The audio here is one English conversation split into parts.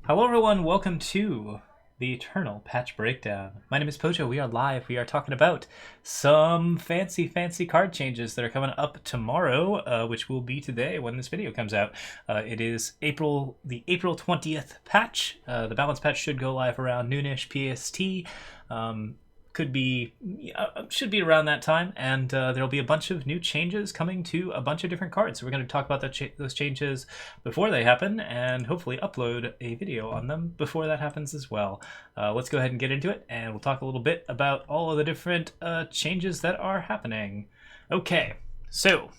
Hello everyone, welcome to the Eternal Patch Breakdown. My name is Pojo, we are live, we are talking about some fancy card changes that are coming up tomorrow, which will be today when this video comes out. It is the April 20th patch. The balance patch should go live around noonish PST. Should be around that time, and there'll be a bunch of new changes coming to a bunch of different cards. So we're going to talk about those changes before they happen, and hopefully upload a video on them before that happens as well. Let's go ahead and get into it, and we'll talk a little bit about all of the different changes that are happening. Okay, so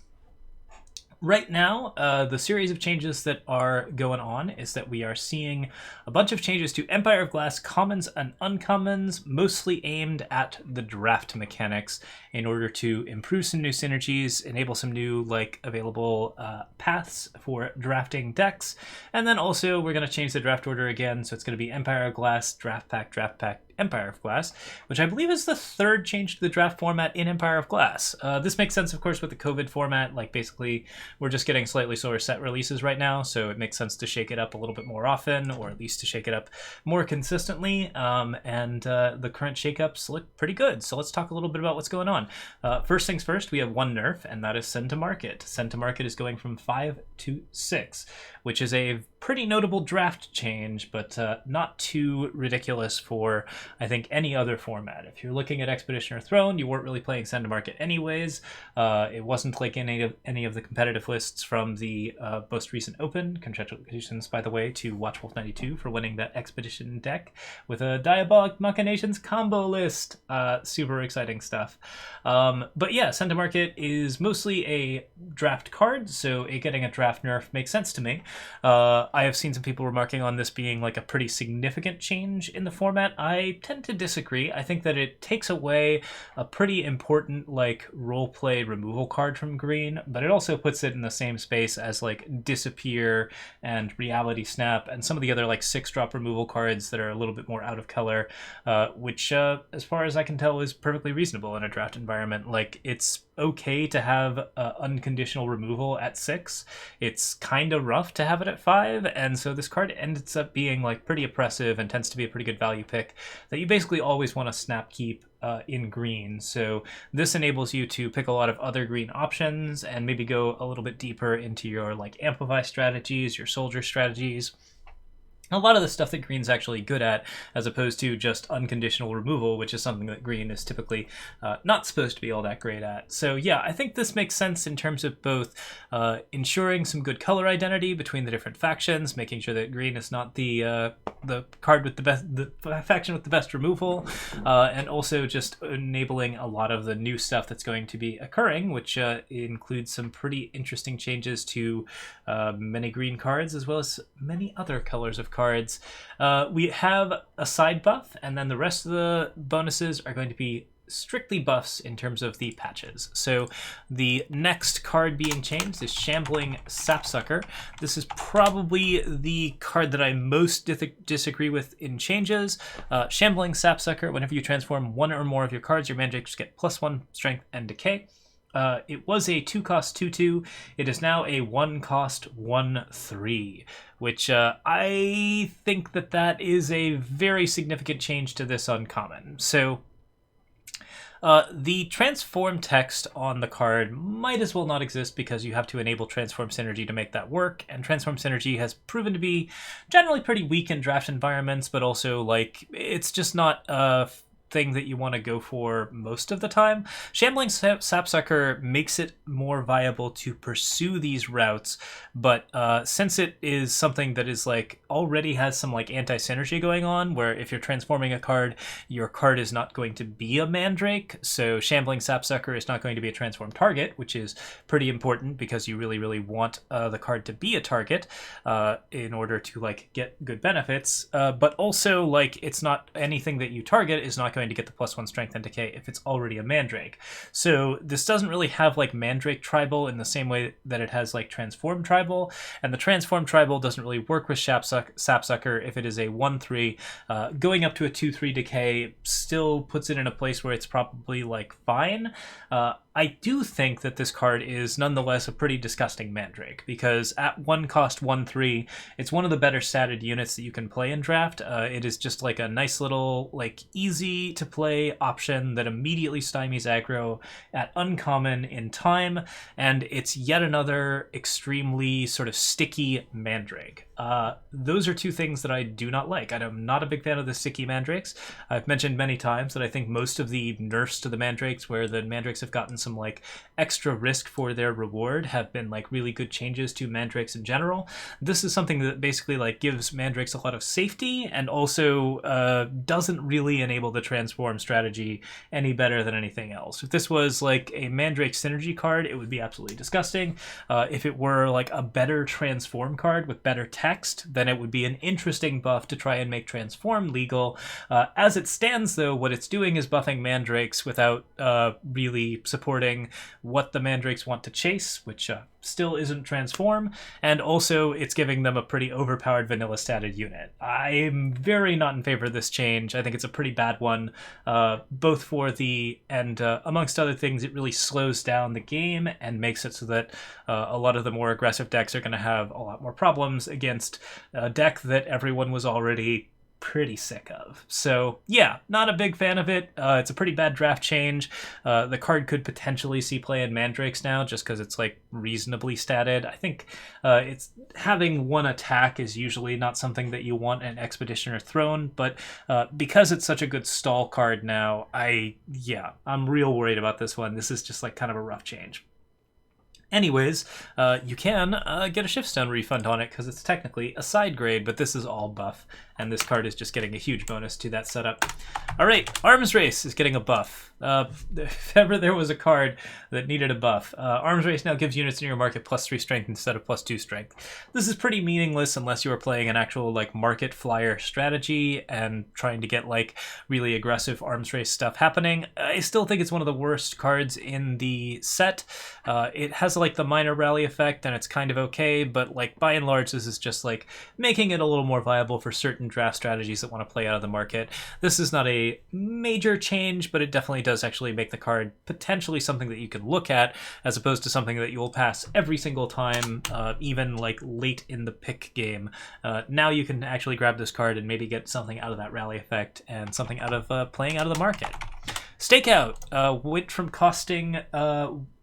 right now, the series of changes that are going on is that we are seeing a bunch of changes to Empire of Glass commons and uncommons, mostly aimed at the draft mechanics in order to improve some new synergies, enable some new available paths for drafting decks, and then also we're going to change the draft order again, so it's going to be Empire of Glass, Draft Pack, Empire of Glass, which I believe is the third change to the draft format in Empire of Glass. This makes sense, of course, with the COVID format. Basically, we're just getting slightly slower set releases right now, so it makes sense to shake it up a little bit more often, or at least to shake it up more consistently, and the current shakeups look pretty good. So let's talk a little bit about what's going on. First things first, we have one nerf, and that is Send to Market. Send to Market is going from 5 to 6, which is a pretty notable draft change, but not too ridiculous for, I think, any other format. If you're looking at Expedition or Throne, you weren't really playing Send to Market anyways. It wasn't like any of the competitive lists from the most recent Open. Congratulations, by the way, to WatchWolf92 for winning that Expedition deck with a Diabolic Machinations combo list. Super exciting stuff. But yeah, Send to Market is mostly a draft card, so getting a draft nerf makes sense to me. I have seen some people remarking on this being a pretty significant change in the format. I tend to disagree. I think that it takes away a pretty important roleplay removal card from green, but it also puts it in the same space as Disappear and Reality Snap and some of the other 6-drop removal cards that are a little bit more out of color, which as far as I can tell is perfectly reasonable in a draft environment. It's okay to have unconditional removal at 6. It's kind of rough to have it at 5, and so this card ends up being pretty oppressive and tends to be a pretty good value pick that you basically always want to snap keep in green. So this enables you to pick a lot of other green options and maybe go a little bit deeper into your amplify strategies, your soldier strategies, a lot of the stuff that green's actually good at, as opposed to just unconditional removal, which is something that green is typically not supposed to be all that great at. So yeah, I think this makes sense in terms of both ensuring some good color identity between the different factions, making sure that green is not the card with the faction with the best removal, and also just enabling a lot of the new stuff that's going to be occurring, which includes some pretty interesting changes to many green cards as well as many other colors of cards. We have a side buff, and then the rest of the bonuses are going to be strictly buffs in terms of the patches. So the next card being changed is Shambling Sapsucker. This is probably the card that I most disagree with in changes. Shambling Sapsucker, whenever you transform one or more of your cards, your mandrakes get +1 strength and decay. It was a 2-cost 2/2. It is now a 1-cost 1/3, which I think that is a very significant change to this uncommon. So the transform text on the card might as well not exist because you have to enable transform synergy to make that work, and transform synergy has proven to be generally pretty weak in draft environments, but also it's just not thing that you want to go for most of the time. Shambling Sapsucker makes it more viable to pursue these routes, but since it is something that is already has some anti-synergy going on, where if you're transforming a card, your card is not going to be a mandrake, so Shambling Sapsucker is not going to be a transform target, which is pretty important because you really want the card to be a target in order to get good benefits, but also it's not anything that you target is not going to get the +1 strength and decay if it's already a mandrake. So this doesn't really have mandrake tribal in the same way that it has transform tribal, and the transform tribal doesn't really work with Sapsucker if it is a 1/3. Going up to a 2/3 decay still puts it in a place where it's probably fine. I do think that this card is nonetheless a pretty disgusting mandrake, because at 1 cost 1/3, it's one of the better statted units that you can play in draft. It is just like a nice little, like, easy to play option that immediately stymies aggro at uncommon in time, and it's yet another extremely sort of sticky mandrake. Those are two things that I do not like. I'm not a big fan of the sticky mandrakes. I've mentioned many times that I think most of the nerfs to the mandrakes, where the mandrakes have gotten some like extra risk for their reward, have been like really good changes to mandrakes in general. This is something that basically like gives mandrakes a lot of safety, and also doesn't really enable the transform strategy any better than anything else. If this was like a mandrake synergy card, it would be absolutely disgusting. If it were like a better transform card with better text, then it would be an interesting buff to try and make transform legal. As it stands, though, what it's doing is buffing mandrakes without really supporting what the mandrakes want to chase, which still isn't transform, and also it's giving them a pretty overpowered vanilla statted unit. I'm very not in favor of this change. I think it's a pretty bad one, both for the, and amongst other things, it really slows down the game and makes it so that a lot of the more aggressive decks are going to have a lot more problems against a deck that everyone was already pretty sick of. So yeah, not a big fan of it. It's a pretty bad draft change. The card could potentially see play in mandrakes now, just because it's like reasonably statted. I think it's having one attack is usually not something that you want in Expedition or Throne, but because it's such a good stall card now, I'm real worried about this one. This is just like kind of a rough change. Anyways, you can get a Shiftstone refund on it because it's technically a side grade, but this is all buff, and this card is just getting a huge bonus to that setup. All right, Arms Race is getting a buff. If ever there was a card that needed a buff, Arms Race now gives units in your market +3 strength instead of +2 strength. This is pretty meaningless unless you are playing an actual like market flyer strategy and trying to get like really aggressive Arms Race stuff happening. I still think it's one of the worst cards in the set. It has like the minor rally effect, and it's kind of okay, but like by and large, this is just like making it a little more viable for certain draft strategies that want to play out of the market. This is not a major change, but it definitely does actually make the card potentially something that you can look at, as opposed to something that you will pass every single time, even like late in the pick game. Now you can actually grab this card and maybe get something out of that rally effect and something out of playing out of the market. Stakeout went from costing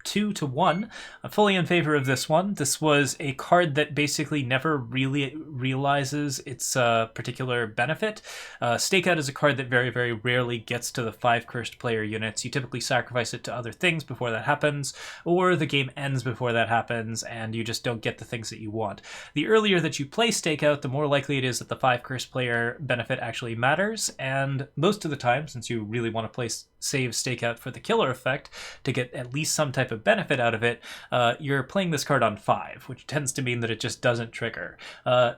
2 to 1. I'm fully in favor of this one. This was a card that basically never really realizes its particular benefit. Stakeout is a card that very, very rarely gets to the 5 cursed player units. You typically sacrifice it to other things before that happens, or the game ends before that happens, and you just don't get the things that you want. The earlier that you play Stakeout, the more likely it is that the 5 cursed player benefit actually matters, and most of the time, since you really want to play save Stakeout for the killer effect to get at least some type of benefit out of it, you're playing this card on 5, which tends to mean that it just doesn't trigger.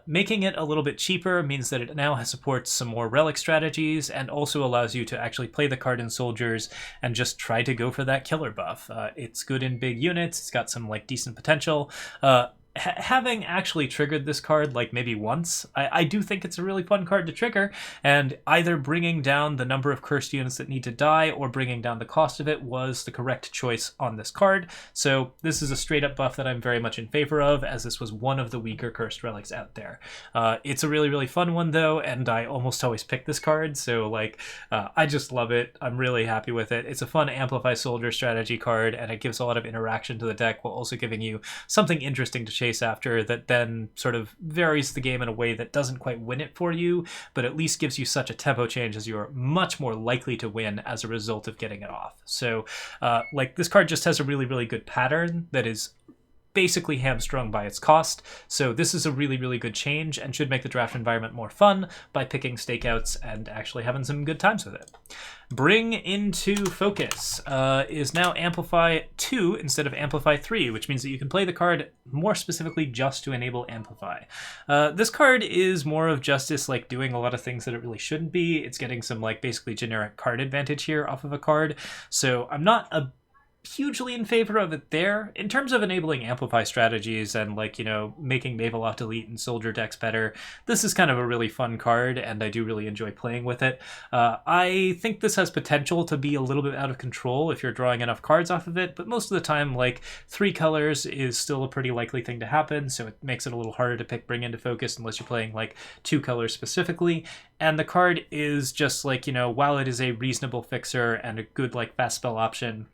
Making it a little bit cheaper means that it now supports some more relic strategies, and also allows you to actually play the card in soldiers and just try to go for that killer buff. It's good in big units, it's got some like decent potential. Having actually triggered this card like maybe once, I do think it's a really fun card to trigger, and either bringing down the number of cursed units that need to die or bringing down the cost of it was the correct choice on this card. So this is a straight up buff that I'm very much in favor of, as this was one of the weaker cursed relics out there. It's a really, really fun one though, and I almost always pick this card, so like I just love it. I'm really happy with it. It's a fun amplify soldier strategy card, and it gives a lot of interaction to the deck while also giving you something interesting to chase after that then sort of varies the game in a way that doesn't quite win it for you, but at least gives you such a tempo change as you're much more likely to win as a result of getting it off. So like this card just has a really, really good pattern that is basically hamstrung by its cost. So this is a really, really good change and should make the draft environment more fun by picking Stakeouts and actually having some good times with it. Bring into Focus is now Amplify 2 instead of Amplify 3, which means that you can play the card more specifically just to enable Amplify. This card is more of justice, like doing a lot of things that it really shouldn't be. It's getting some like basically generic card advantage here off of a card. So I'm not a hugely in favor of it there. In terms of enabling amplify strategies and, like, you know, making Maveloft Delete and Soldier decks better, this is kind of a really fun card, and I do really enjoy playing with it. I think this has potential to be a little bit out of control if you're drawing enough cards off of it, but most of the time, like, 3 colors is still a pretty likely thing to happen, so it makes it a little harder to pick Bring into Focus unless you're playing, like, 2 colors specifically. And the card is just, like, you know, while it is a reasonable fixer and a good, like, fast spell option,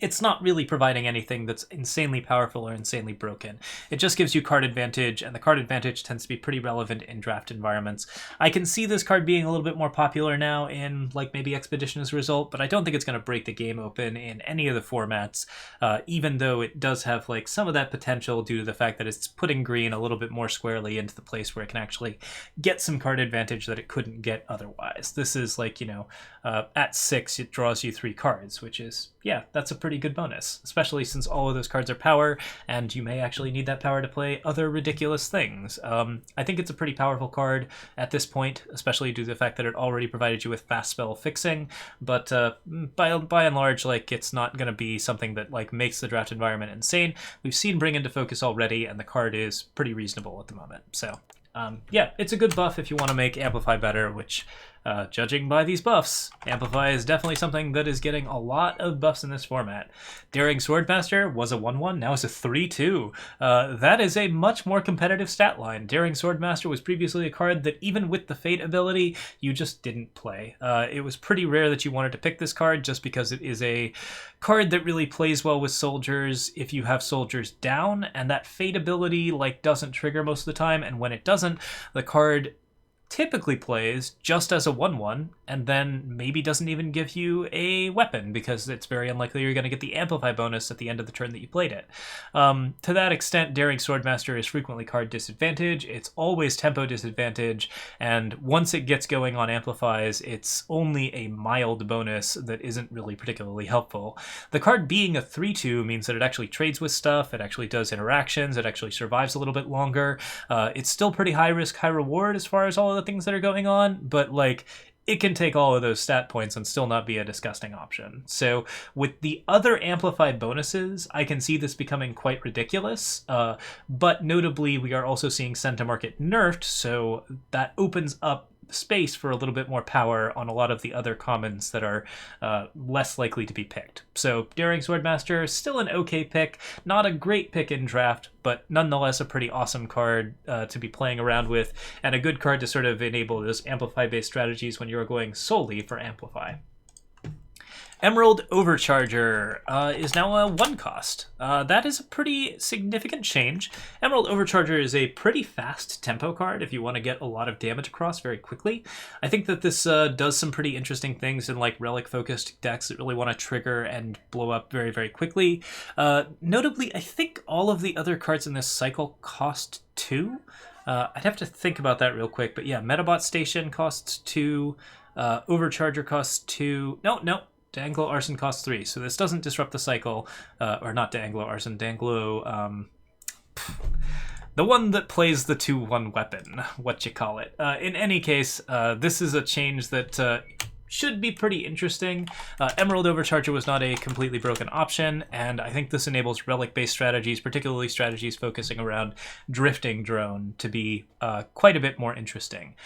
it's not really providing anything that's insanely powerful or insanely broken. It just gives you card advantage, and the card advantage tends to be pretty relevant in draft environments. I can see this card being a little bit more popular now in, like, maybe Expedition as a result, but I don't think it's going to break the game open in any of the formats, even though it does have, like, some of that potential due to the fact that it's putting green a little bit more squarely into the place where it can actually get some card advantage that it couldn't get otherwise. This is, like, you know, at 6, it draws you 3 cards, which is, yeah, that's a pretty good bonus, especially since all of those cards are power, and you may actually need that power to play other ridiculous things. I think it's a pretty powerful card at this point, especially due to the fact that it already provided you with fast spell fixing, but by and large, like, it's not going to be something that, like, makes the draft environment insane. We've seen Bring into Focus already, and the card is pretty reasonable at the moment. So yeah, it's a good buff if you want to make Amplify better, which, judging by these buffs, Amplify is definitely something that is getting a lot of buffs in this format. Daring Swordmaster was a 1-1, now it's a 3-2. That is a much more competitive stat line. Daring Swordmaster was previously a card that, even with the Fate ability, you just didn't play. It was pretty rare that you wanted to pick this card just because it is a card that really plays well with soldiers if you have soldiers down, and that Fate ability, like, doesn't trigger most of the time, and when it doesn't, the card typically plays just as a 1-1, and then maybe doesn't even give you a weapon because it's very unlikely you're going to get the Amplify bonus at the end of the turn that you played it. To that extent, Daring Swordmaster is frequently card disadvantage. It's always tempo disadvantage, and once it gets going on Amplifies, it's only a mild bonus that isn't really particularly helpful. The card being a 3-2 means that it actually trades with stuff, it actually does interactions, it actually survives a little bit longer. It's still pretty high risk, high reward as far as all of the things that are going on, but, like, it can take all of those stat points and still not be a disgusting option. So with the other Amplify bonuses, I can see this becoming quite ridiculous, but notably we are also seeing Centamark get nerfed, so that opens up space for a little bit more power on a lot of the other commons that are less likely to be picked. So Daring Swordmaster, still an okay pick, not a great pick in draft, but nonetheless a pretty awesome card to be playing around with, and a good card to sort of enable those Amplify-based strategies when you're going solely for Amplify. Emerald Overcharger is now a 1 cost. That is a pretty significant change. Emerald Overcharger is a pretty fast tempo card if you want to get a lot of damage across very quickly. I think that this does some pretty interesting things in, like, relic-focused decks that really want to trigger and blow up very, very quickly. Notably, I think all of the other cards in this cycle cost 2. I'd have to think about that real quick, but yeah, Metabot Station costs 2, Overcharger costs 2. No. Danglo Arson costs 3, so this doesn't disrupt the cycle, or not Danglo Arson, Danglo, the one that plays the 2-1 weapon, what you call it. In any case, this is a change that should be pretty interesting. Emerald Overcharger was not a completely broken option, and I think this enables relic-based strategies, particularly strategies focusing around drifting drone, to be quite a bit more interesting.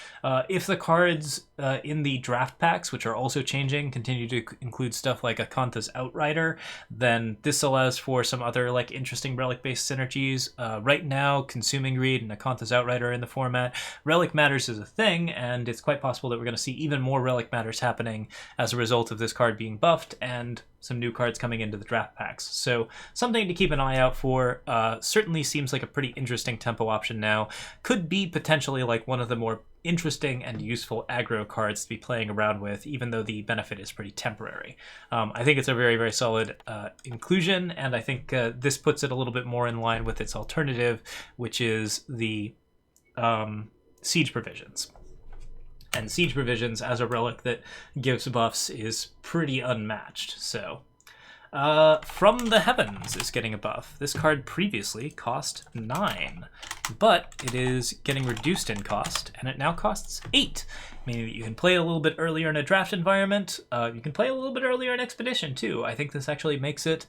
If the cards in the draft packs, which are also changing, continue to include stuff like Akantha's Outrider, then this allows for some other, like, interesting relic-based synergies. Right now, Consuming Greed and Akantha's Outrider are in the format. Relic Matters is a thing, and it's quite possible that we're going to see even more Relic Matters happening as a result of this card being buffed and some new cards coming into the draft packs. So something to keep an eye out for. Certainly seems like a pretty interesting tempo option now. Could be potentially, like, one of the more interesting and useful aggro cards to be playing around with, even though the benefit is pretty temporary. I think it's a very, very solid inclusion, and I think this puts it a little bit more in line with its alternative, which is the Siege Provisions. And Siege Provisions as a relic that gives buffs is pretty unmatched. So From the Heavens is getting a buff. This card previously cost 9, but it is getting reduced in cost, and it now costs 8, meaning that you can play a little bit earlier in a draft environment. You can play a little bit earlier in Expedition, too. I think this actually makes it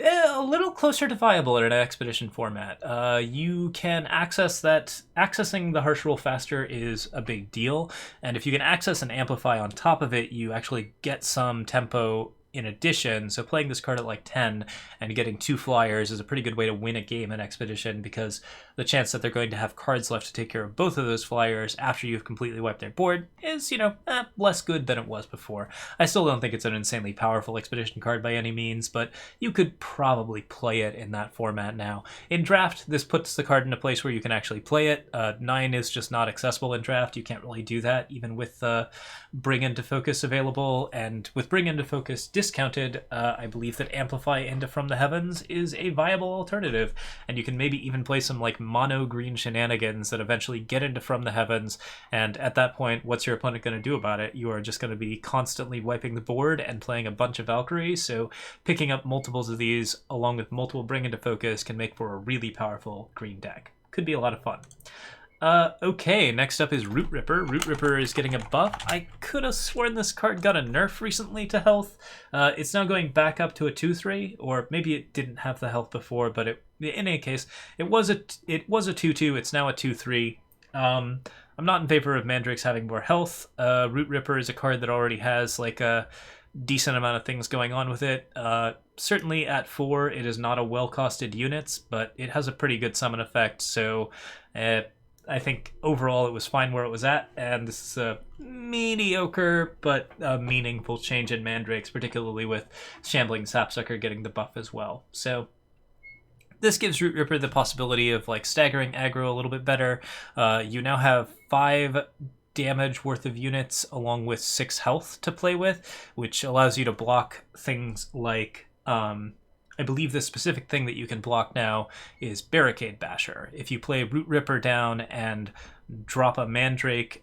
a little closer to viable in an Expedition format. You can access that. Accessing the Harsh Rule faster is a big deal, and if you can access an Amplify on top of it, you actually get some tempo in addition. So playing this card at like 10 and getting 2 flyers is a pretty good way to win a game in Expedition, because the chance that they're going to have cards left to take care of both of those flyers after you've completely wiped their board is, less good than it was before. I still don't think it's an insanely powerful Expedition card by any means, but you could probably play it in that format now. In Draft, this puts the card in a place where you can actually play it. 9 is just not accessible in Draft. You can't really do that, even with Bring Into Focus available, and with Bring Into Focus discounted, I believe that Amplify into From the Heavens is a viable alternative, and you can maybe even play some like mono green shenanigans that eventually get into From the Heavens, and at that point, what's your opponent going to do about it? You are just going to be constantly wiping the board and playing a bunch of Valkyrie, so picking up multiples of these along with multiple Bring Into Focus can make for a really powerful green deck. Could be a lot of fun. Okay, next up is Root Ripper. Root Ripper is getting a buff. I could have sworn this card got a nerf recently to health. It's now going back up to a 2/3, or maybe it didn't have the health before, but in any case, it was a 2/2. It's now a 2/3. I'm not in favor of Mandrakes having more health. Root Ripper is a card that already has like a decent amount of things going on with it. Certainly at 4, it is not a well-costed units, but it has a pretty good summon effect, so I think overall it was fine where it was at, and this is a mediocre but a meaningful change in Mandrakes, particularly with Shambling Sapsucker getting the buff as well. So this gives Root Ripper the possibility of like staggering aggro a little bit better. You now have 5 damage worth of units along with 6 health to play with, which allows you to block things like I believe the specific thing that you can block now is Barricade Basher. If you play Root Ripper down and drop a Mandrake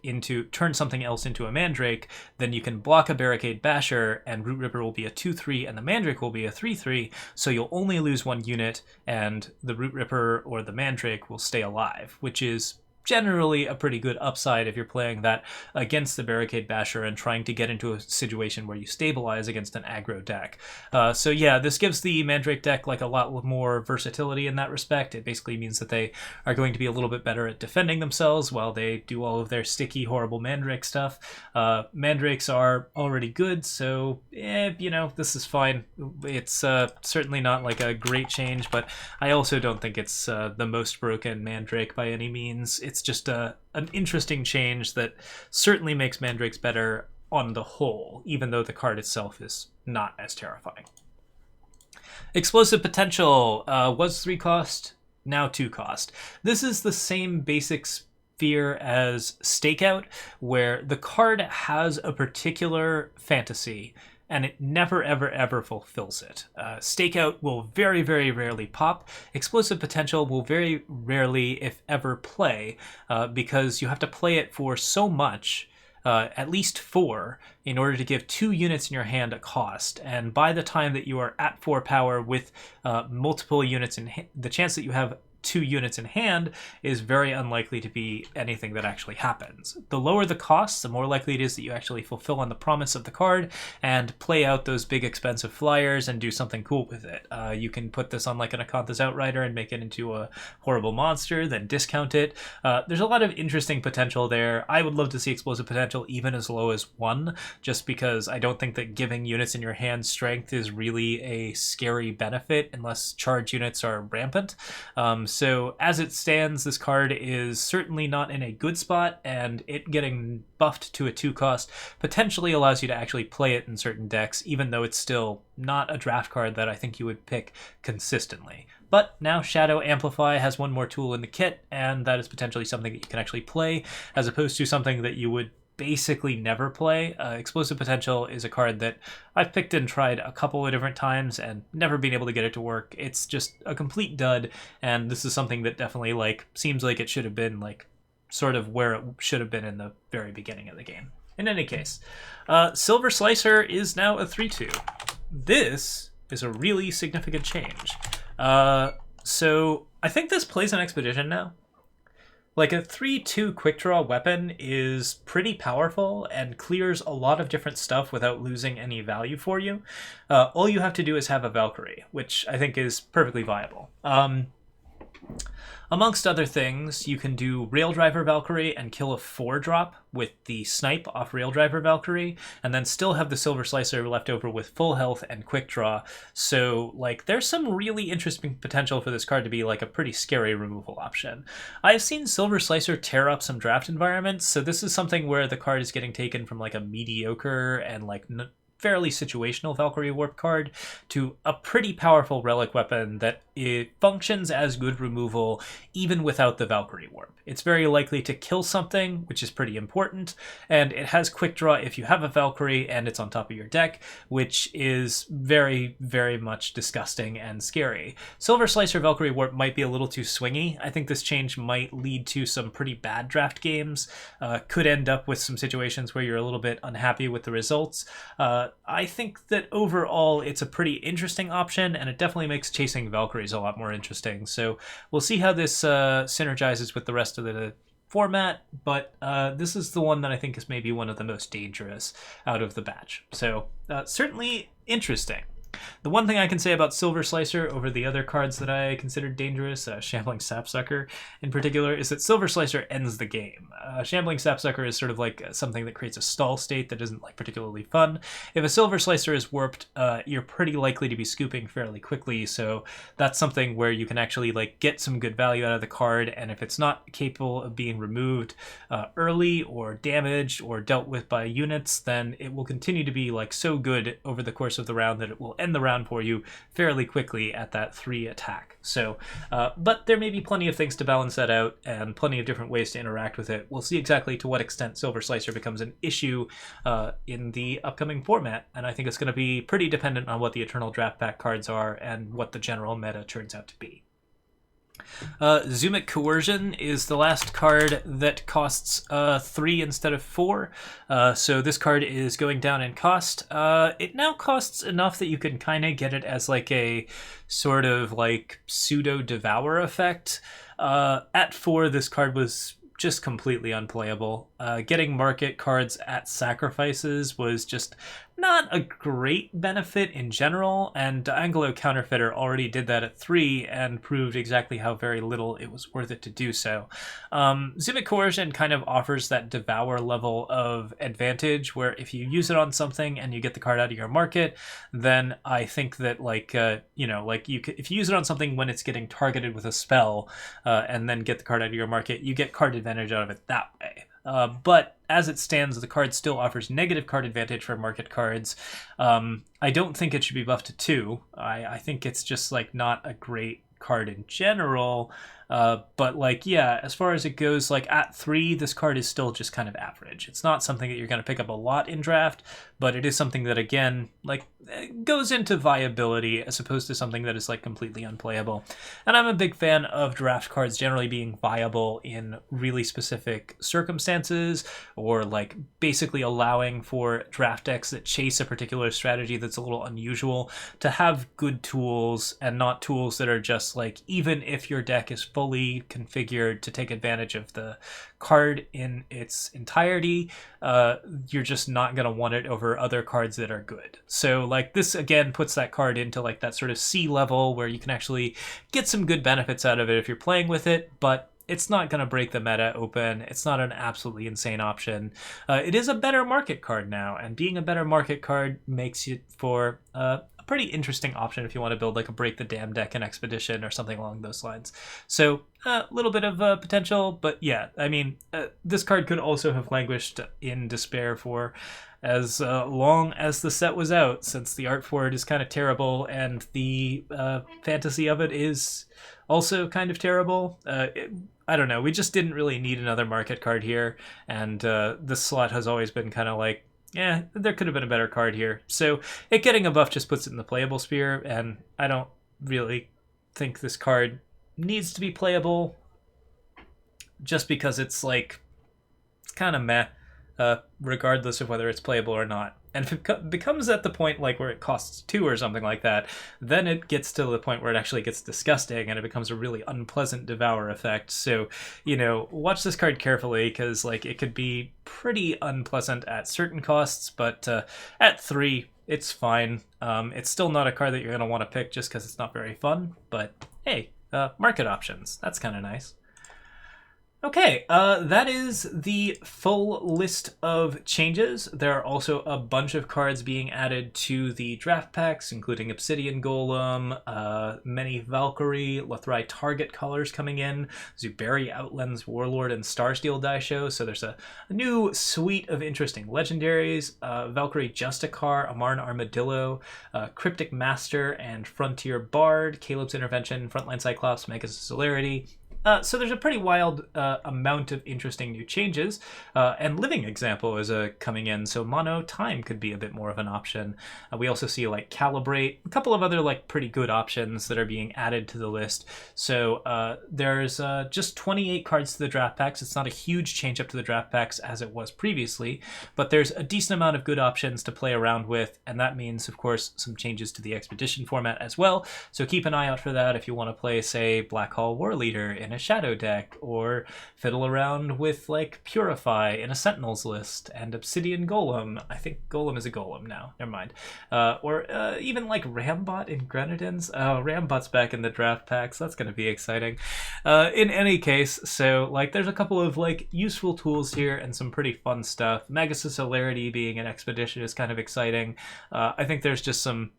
turn something else into a Mandrake, then you can block a Barricade Basher, and Root Ripper will be a 2/3 and the Mandrake will be a 3/3, so you'll only lose 1 unit and the Root Ripper or the Mandrake will stay alive, which is generally a pretty good upside if you're playing that against the Barricade Basher and trying to get into a situation where you stabilize against an aggro deck. So yeah, this gives the Mandrake deck like a lot more versatility in that respect. It basically means that they are going to be a little bit better at defending themselves while they do all of their sticky, horrible Mandrake stuff. Mandrakes are already good, so this is fine. It's certainly not like a great change, but I also don't think it's the most broken Mandrake by any means. It's just an interesting change that certainly makes Mandrakes better on the whole, even though the card itself is not as terrifying. Explosive Potential was 3 cost, now 2 cost. This is the same basic sphere as Stakeout, where the card has a particular fantasy and it never, ever, ever fulfills it. Stakeout will very, very rarely pop. Explosive Potential will very rarely, if ever, play, because you have to play it for so much, at least 4, in order to give 2 units in your hand a cost. And by the time that you are at 4 power with multiple units in the chance that you have 2 units in hand is very unlikely to be anything that actually happens. The lower the cost, the more likely it is that you actually fulfill on the promise of the card and play out those big expensive flyers and do something cool with it. You can put this on like an Akanthus Outrider and make it into a horrible monster, then discount it. There's a lot of interesting potential there. I would love to see Explosive Potential even as low as 1, just because I don't think that giving units in your hand strength is really a scary benefit unless charge units are rampant. So as it stands, this card is certainly not in a good spot, and it getting buffed to a 2 cost potentially allows you to actually play it in certain decks, even though it's still not a draft card that I think you would pick consistently. But now Shadow Amplify has 1 more tool in the kit, and that is potentially something that you can actually play, as opposed to something that you would basically never play. Explosive Potential is a card that I've picked and tried a couple of different times and never been able to get it to work. It's just a complete dud, and this is something that definitely seems like it should have been sort of where it should have been in the very beginning of the game. In any case, Silver Slicer is now a 3/2. this is a really significant change. So I think this plays an expedition now. Like a 3-2 quick draw weapon is pretty powerful and clears a lot of different stuff without losing any value for you. All you have to do is have a Valkyrie, which I think is perfectly viable. Amongst other things, you can do Rail Driver Valkyrie and kill a 4-drop with the snipe off Rail Driver Valkyrie, and then still have the Silver Slicer left over with full health and quick draw. So, like, there's some really interesting potential for this card to be, like, a pretty scary removal option. I've seen Silver Slicer tear up some draft environments, so this is something where the card is getting taken from, like, a mediocre and, like, fairly situational Valkyrie Warp card to a pretty powerful relic weapon that it functions as good removal even without the Valkyrie Warp. It's very likely to kill something, which is pretty important, and it has quick draw if you have a Valkyrie and it's on top of your deck, which is very, very much disgusting and scary. Silver Slicer Valkyrie Warp might be a little too swingy. I think this change might lead to some pretty bad draft games, could end up with some situations where you're a little bit unhappy with the results. I think that overall it's a pretty interesting option, and it definitely makes chasing Valkyries a lot more interesting. So we'll see how this synergizes with the rest of the format, but this is the one that I think is maybe one of the most dangerous out of the batch. So certainly interesting. The one thing I can say about Silver Slicer over the other cards that I considered dangerous, Shambling Sapsucker in particular, is that Silver Slicer ends the game. Shambling Sapsucker is sort of like something that creates a stall state that isn't like particularly fun. If a Silver Slicer is warped, you're pretty likely to be scooping fairly quickly, so that's something where you can actually like get some good value out of the card, and if it's not capable of being removed early or damaged or dealt with by units, then it will continue to be like so good over the course of the round that it will end the round for you fairly quickly at that 3 attack. So, but there may be plenty of things to balance that out and plenty of different ways to interact with it. We'll see exactly to what extent Silver Slicer becomes an issue in the upcoming format, and I think it's going to be pretty dependent on what the Eternal Draft Pack cards are and what the general meta turns out to be. Zoomic Coercion is the last card that costs 3 instead of 4, so this card is going down in cost. It now costs enough that you can kind of get it as like a sort of like pseudo devour effect. At 4, this card was just completely unplayable. Getting market cards at sacrifices was just not a great benefit in general, and Anglo Counterfeiter already did that at 3 and proved exactly how very little it was worth it to do so. Zoomic Coercion kind of offers that devour level of advantage where if you use it on something and you get the card out of your market, then I think that like if you use it on something when it's getting targeted with a spell and then get the card out of your market, you get card advantage out of it that way. But as it stands, the card still offers negative card advantage for market cards. I don't think it should be buffed to 2. I think it's just like not a great card in general. But like, yeah, as far as it goes, like at 3, this card is still just kind of average. It's not something that you're going to pick up a lot in draft, but it is something that, again, like goes into viability as opposed to something that is like completely unplayable. And I'm a big fan of draft cards generally being viable in really specific circumstances, or like basically allowing for draft decks that chase a particular strategy that's a little unusual to have good tools and not tools that are just like, even if your deck is fully configured to take advantage of the card in its entirety, you're just not going to want it over other cards that are good. So like this again puts that card into like that sort of C level where you can actually get some good benefits out of it if you're playing with it, but it's not going to break the meta open. It's not an absolutely insane option. It is a better market card now, and being a better market card makes it for a pretty interesting option if you want to build like a Break the Dam deck in Expedition or something along those lines. So a little bit of potential, but yeah, I mean, this card could also have languished in despair for as long as the set was out, since the art for it is kind of terrible and the fantasy of it is also kind of terrible. I don't know, we just didn't really need another market card here, and this slot has always been kind of like, yeah, there could have been a better card here. So it getting a buff just puts it in the playable sphere, and I don't really think this card needs to be playable just because it's like, it's kind of meh, regardless of whether it's playable or not. And if it becomes at the point like where it costs 2 or something like that, then it gets to the point where it actually gets disgusting and it becomes a really unpleasant devour effect. So, you know, watch this card carefully because like it could be pretty unpleasant at certain costs, but at 3, it's fine. It's still not a card that you're going to want to pick just because it's not very fun, but hey, market options. That's kind of nice. Okay, that is the full list of changes. There are also a bunch of cards being added to the draft packs, including Obsidian Golem, many Valkyrie, Lothrai Target colors coming in, Zuberi Outlands Warlord, and Starsteel Daisho. So there's a new suite of interesting legendaries, Valkyrie Justicar, Amarn Armadillo, Cryptic Master, and Frontier Bard, Caleb's Intervention, Frontline Cyclops, Mega's Celerity. So there's a pretty wild amount of interesting new changes, and Living Example is coming in, so Mono Time could be a bit more of an option. We also see like Calibrate, a couple of other like pretty good options that are being added to the list. So there's just 28 cards to the draft packs. It's not a huge change up to the draft packs as it was previously, but there's a decent amount of good options to play around with, and that means, of course, some changes to the Expedition format as well. So keep an eye out for that if you want to play, say, Black Hall War Leader in a Shadow deck, or fiddle around with like Purify in a Sentinels list, and Obsidian Golem. I think Golem is a Golem now, never mind. Or even like Rambot in Grenadins. Oh, Rambot's back in the draft packs, that's going to be exciting. In any case, so like there's a couple of like useful tools here and some pretty fun stuff. Mega's Celerity being an expedition is kind of exciting. I think there's just some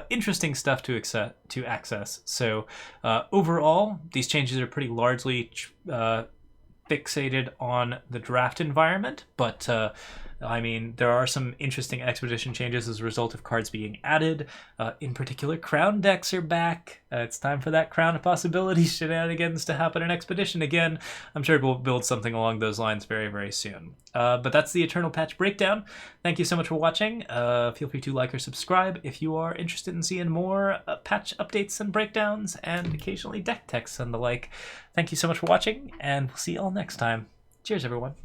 interesting stuff to access. So overall, these changes are pretty largely fixated on the draft environment, but I mean, there are some interesting expedition changes as a result of cards being added. In particular, Crown decks are back. It's time for that Crown of Possibilities shenanigans to happen in Expedition again. I'm sure we'll build something along those lines very, very soon. But that's the Eternal Patch Breakdown. Thank you so much for watching. Feel free to like or subscribe if you are interested in seeing more patch updates and breakdowns, and occasionally deck techs and the like. Thank you so much for watching, and we'll see you all next time. Cheers, everyone.